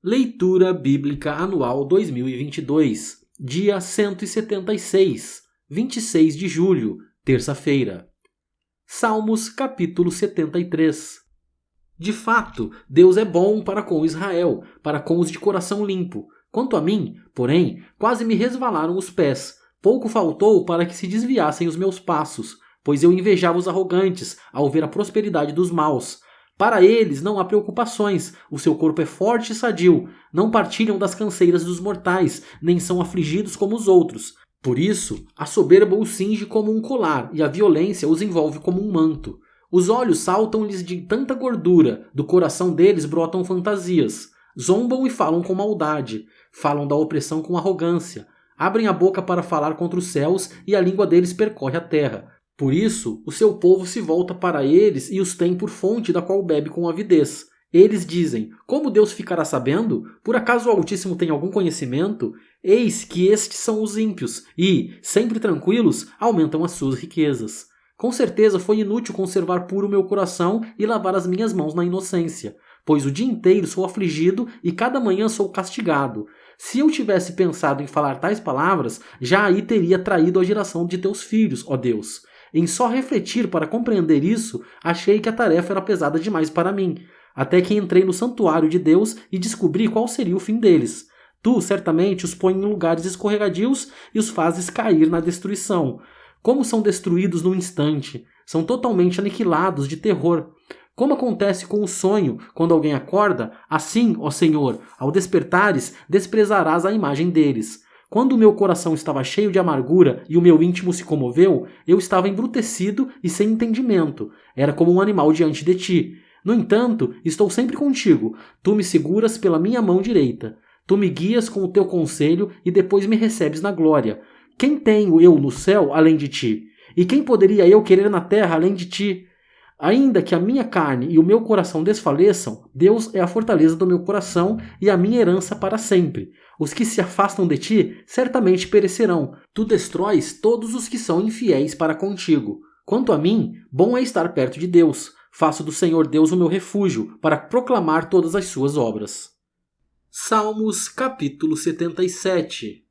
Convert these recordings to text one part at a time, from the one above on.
Leitura Bíblica Anual 2022, dia 176, 26 de julho, terça-feira. Salmos capítulo 73. De fato, Deus é bom para com Israel, para com os de coração limpo. Quanto a mim, porém, quase me resvalaram os pés. Pouco faltou para que se desviassem os meus passos, pois eu invejava os arrogantes ao ver a prosperidade dos maus. Para eles não há preocupações, o seu corpo é forte e sadio, não partilham das canseiras dos mortais, nem são afligidos como os outros. Por isso, a soberba os cinge como um colar e a violência os envolve como um manto. Os olhos saltam-lhes de tanta gordura, do coração deles brotam fantasias. Zombam e falam com maldade, falam da opressão com arrogância, abrem a boca para falar contra os céus e a língua deles percorre a terra. Por isso, o seu povo se volta para eles e os tem por fonte da qual bebe com avidez. Eles dizem, como Deus ficará sabendo? Por acaso o Altíssimo tem algum conhecimento? Eis que estes são os ímpios e, sempre tranquilos, aumentam as suas riquezas. Com certeza foi inútil conservar puro meu coração e lavar as minhas mãos na inocência, pois o dia inteiro sou afligido e cada manhã sou castigado. Se eu tivesse pensado em falar tais palavras, já aí teria traído a geração de teus filhos, ó Deus. Em só refletir para compreender isso, achei que a tarefa era pesada demais para mim, até que entrei no santuário de Deus e descobri qual seria o fim deles. Tu, certamente, os pões em lugares escorregadios e os fazes cair na destruição. Como são destruídos num instante, são totalmente aniquilados de terror. Como acontece com o sonho, quando alguém acorda, assim, ó Senhor, ao despertares, desprezarás a imagem deles. Quando o meu coração estava cheio de amargura e o meu íntimo se comoveu, eu estava embrutecido e sem entendimento. Era como um animal diante de ti. No entanto, estou sempre contigo. Tu me seguras pela minha mão direita. Tu me guias com o teu conselho e depois me recebes na glória. Quem tenho eu no céu além de ti? E quem poderia eu querer na terra além de ti? Ainda que a minha carne e o meu coração desfaleçam, Deus é a fortaleza do meu coração e a minha herança para sempre. Os que se afastam de ti certamente perecerão. Tu destróis todos os que são infiéis para contigo. Quanto a mim, bom é estar perto de Deus. Faço do Senhor Deus o meu refúgio, para proclamar todas as suas obras. Salmos capítulo 77.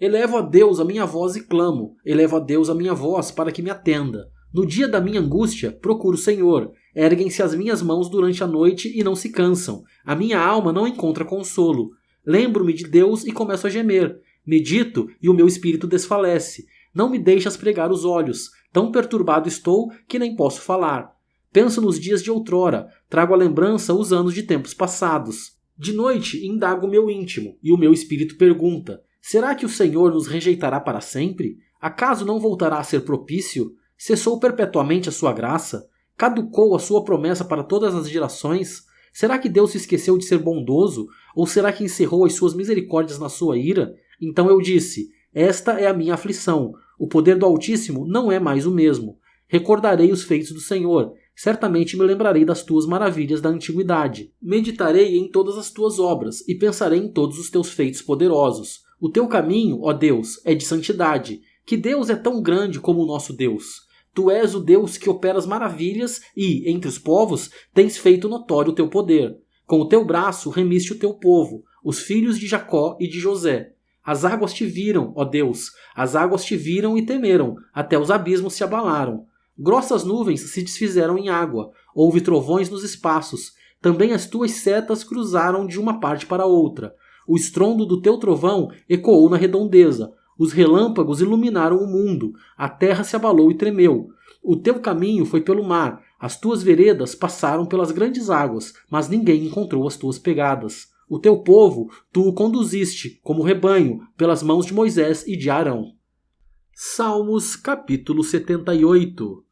Elevo a Deus a minha voz e clamo. Elevo a Deus a minha voz para que me atenda. No dia da minha angústia, procuro o Senhor. Erguem-se as minhas mãos durante a noite e não se cansam. A minha alma não encontra consolo. Lembro-me de Deus e começo a gemer. Medito e o meu espírito desfalece. Não me deixas pregar os olhos. Tão perturbado estou que nem posso falar. Penso nos dias de outrora. Trago à lembrança os anos de tempos passados. De noite indago o meu íntimo e o meu espírito pergunta: será que o Senhor nos rejeitará para sempre? Acaso não voltará a ser propício? Cessou perpetuamente a sua graça? Caducou a sua promessa para todas as gerações? Será que Deus se esqueceu de ser bondoso? Ou será que encerrou as suas misericórdias na sua ira? Então eu disse, esta é a minha aflição. O poder do Altíssimo não é mais o mesmo. Recordarei os feitos do Senhor. Certamente me lembrarei das tuas maravilhas da antiguidade. Meditarei em todas as tuas obras e pensarei em todos os teus feitos poderosos. O teu caminho, ó Deus, é de santidade. Que Deus é tão grande como o nosso Deus? Tu és o Deus que opera as maravilhas e, entre os povos, tens feito notório o teu poder. Com o teu braço remiste o teu povo, os filhos de Jacó e de José. As águas te viram, ó Deus, as águas te viram e temeram, até os abismos se abalaram. Grossas nuvens se desfizeram em água, houve trovões nos espaços, também as tuas setas cruzaram de uma parte para outra. O estrondo do teu trovão ecoou na redondeza. Os relâmpagos iluminaram o mundo, a terra se abalou e tremeu. O teu caminho foi pelo mar, as tuas veredas passaram pelas grandes águas, mas ninguém encontrou as tuas pegadas. O teu povo, tu o conduziste, como rebanho, pelas mãos de Moisés e de Arão. Salmos capítulo 78.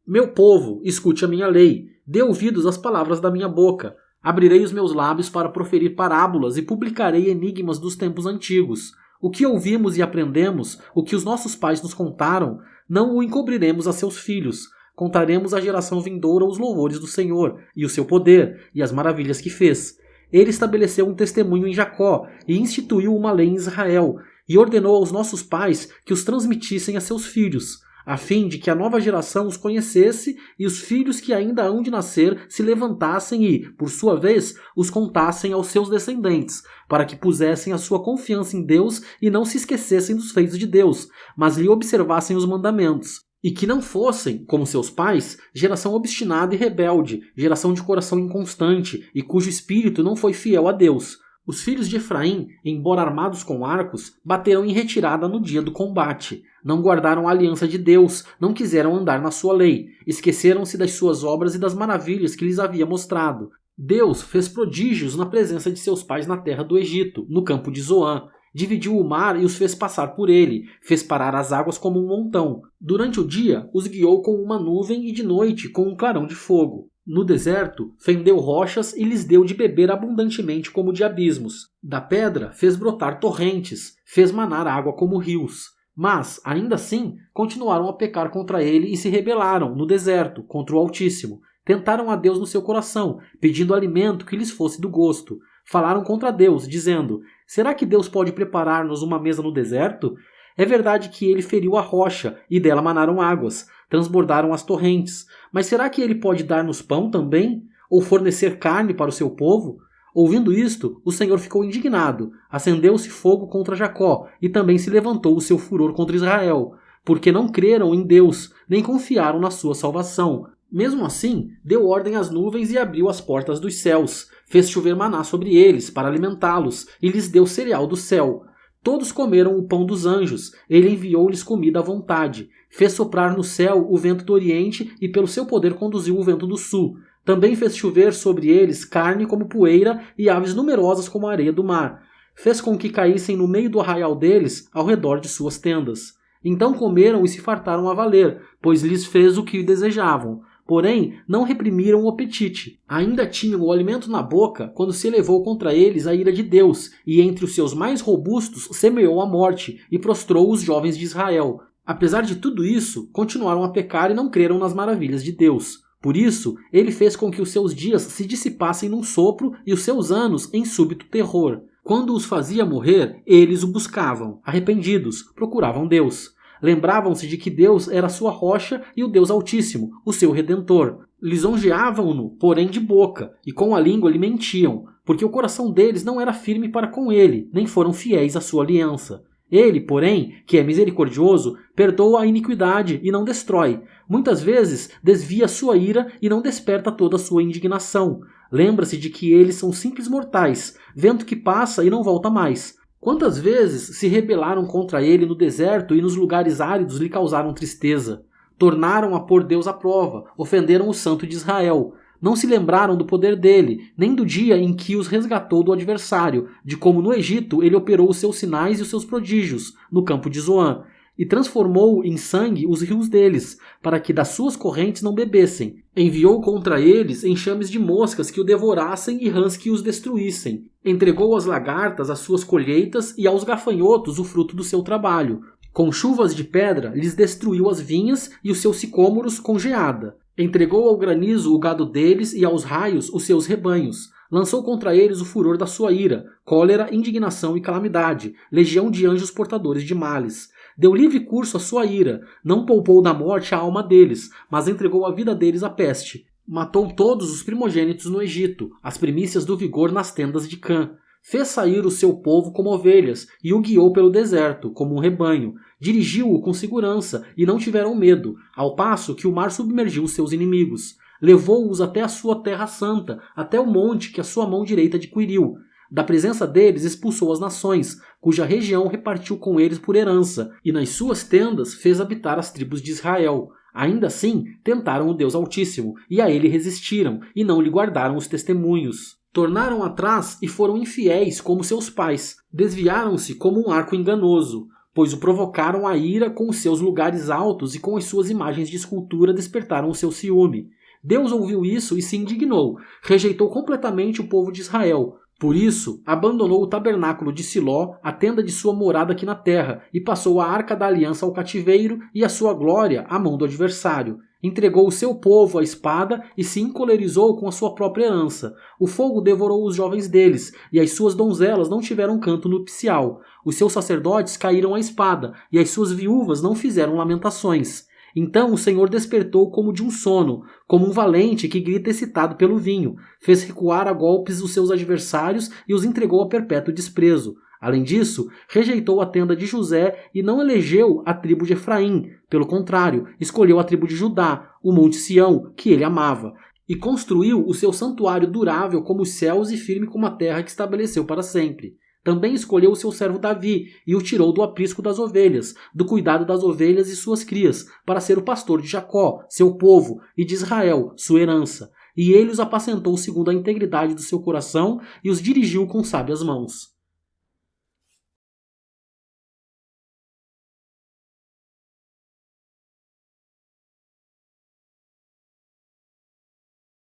Meu povo, escute a minha lei, dê ouvidos às palavras da minha boca. Abrirei os meus lábios para proferir parábolas e publicarei enigmas dos tempos antigos. O que ouvimos e aprendemos, o que os nossos pais nos contaram, não o encobriremos a seus filhos. Contaremos à geração vindoura os louvores do Senhor, e o seu poder, e as maravilhas que fez. Ele estabeleceu um testemunho em Jacó, e instituiu uma lei em Israel, e ordenou aos nossos pais que os transmitissem a seus filhos, a fim de que a nova geração os conhecesse e os filhos que ainda hão de nascer se levantassem e, por sua vez, os contassem aos seus descendentes, para que pusessem a sua confiança em Deus e não se esquecessem dos feitos de Deus, mas lhe observassem os mandamentos. E que não fossem, como seus pais, geração obstinada e rebelde, geração de coração inconstante e cujo espírito não foi fiel a Deus. Os filhos de Efraim, embora armados com arcos, bateram em retirada no dia do combate. Não guardaram a aliança de Deus, não quiseram andar na sua lei, esqueceram-se das suas obras e das maravilhas que lhes havia mostrado. Deus fez prodígios na presença de seus pais na terra do Egito, no campo de Zoã. Dividiu o mar e os fez passar por ele, fez parar as águas como um montão. Durante o dia, os guiou com uma nuvem e de noite com um clarão de fogo. No deserto, fendeu rochas e lhes deu de beber abundantemente como de abismos. Da pedra fez brotar torrentes, fez manar água como rios. Mas, ainda assim, continuaram a pecar contra ele e se rebelaram, no deserto, contra o Altíssimo. Tentaram a Deus no seu coração, pedindo alimento que lhes fosse do gosto. Falaram contra Deus, dizendo: será que Deus pode preparar-nos uma mesa no deserto? É verdade que ele feriu a rocha, e dela manaram águas, transbordaram as torrentes. Mas será que ele pode dar-nos pão também? Ou fornecer carne para o seu povo? Ouvindo isto, o Senhor ficou indignado, acendeu-se fogo contra Jacó, e também se levantou o seu furor contra Israel, porque não creram em Deus, nem confiaram na sua salvação. Mesmo assim, deu ordem às nuvens e abriu as portas dos céus, fez chover maná sobre eles, para alimentá-los, e lhes deu cereal do céu. Todos comeram o pão dos anjos, ele enviou-lhes comida à vontade. Fez soprar no céu o vento do oriente e pelo seu poder conduziu o vento do sul. Também fez chover sobre eles carne como poeira e aves numerosas como a areia do mar. Fez com que caíssem no meio do arraial deles, ao redor de suas tendas. Então comeram e se fartaram a valer, pois lhes fez o que desejavam. Porém, não reprimiram o apetite. Ainda tinham o alimento na boca quando se elevou contra eles a ira de Deus, e entre os seus mais robustos semeou a morte, e prostrou os jovens de Israel. Apesar de tudo isso, continuaram a pecar e não creram nas maravilhas de Deus. Por isso, ele fez com que os seus dias se dissipassem num sopro e os seus anos em súbito terror. Quando os fazia morrer, eles o buscavam. Arrependidos, procuravam Deus. Lembravam-se de que Deus era sua rocha e o Deus Altíssimo, o seu Redentor. Lisonjeavam-no, porém de boca, e com a língua lhe mentiam, porque o coração deles não era firme para com ele, nem foram fiéis à sua aliança. Ele, porém, que é misericordioso, perdoa a iniquidade e não destrói. Muitas vezes desvia a sua ira e não desperta toda a sua indignação. Lembra-se de que eles são simples mortais, vento que passa e não volta mais. Quantas vezes se rebelaram contra ele no deserto e nos lugares áridos lhe causaram tristeza? Tornaram a pôr Deus à prova, ofenderam o Santo de Israel. Não se lembraram do poder dele, nem do dia em que os resgatou do adversário, de como no Egito ele operou os seus sinais e os seus prodígios, no campo de Zoã, e transformou em sangue os rios deles, para que das suas correntes não bebessem. Enviou contra eles enxames de moscas que o devorassem e rãs que os destruíssem. Entregou às lagartas as suas colheitas e aos gafanhotos o fruto do seu trabalho. Com chuvas de pedra lhes destruiu as vinhas e os seus sicômoros com geada. Entregou ao granizo o gado deles e aos raios os seus rebanhos. Lançou contra eles o furor da sua ira, cólera, indignação e calamidade, legião de anjos portadores de males. Deu livre curso à sua ira, não poupou da morte a alma deles, mas entregou a vida deles à peste. Matou todos os primogênitos no Egito, as primícias do vigor nas tendas de Cã. Fez sair o seu povo como ovelhas e o guiou pelo deserto, como um rebanho. Dirigiu-o com segurança e não tiveram medo, ao passo que o mar submergiu os seus inimigos. Levou-os até a sua terra santa, até o monte que a sua mão direita adquiriu. Da presença deles expulsou as nações, cuja região repartiu com eles por herança, e nas suas tendas fez habitar as tribos de Israel. Ainda assim, tentaram o Deus Altíssimo, e a ele resistiram, e não lhe guardaram os testemunhos. Tornaram atrás e foram infiéis como seus pais. Desviaram-se como um arco enganoso, pois o provocaram a ira com os seus lugares altos e com as suas imagens de escultura despertaram o seu ciúme. Deus ouviu isso e se indignou, rejeitou completamente o povo de Israel. Por isso, abandonou o tabernáculo de Siló, a tenda de sua morada aqui na terra, e passou a arca da aliança ao cativeiro e a sua glória à mão do adversário. Entregou o seu povo à espada e se encolerizou com a sua própria herança. O fogo devorou os jovens deles, e as suas donzelas não tiveram canto nupcial. Os seus sacerdotes caíram à espada, e as suas viúvas não fizeram lamentações. Então o Senhor despertou como de um sono, como um valente que grita excitado pelo vinho, fez recuar a golpes os seus adversários e os entregou a perpétuo desprezo. Além disso, rejeitou a tenda de José e não elegeu a tribo de Efraim. Pelo contrário, escolheu a tribo de Judá, o monte Sião, que ele amava, e construiu o seu santuário durável como os céus e firme como a terra que estabeleceu para sempre. Também escolheu o seu servo Davi e o tirou do aprisco das ovelhas, do cuidado das ovelhas e suas crias, para ser o pastor de Jacó, seu povo, e de Israel, sua herança. E ele os apacentou segundo a integridade do seu coração e os dirigiu com sábias mãos.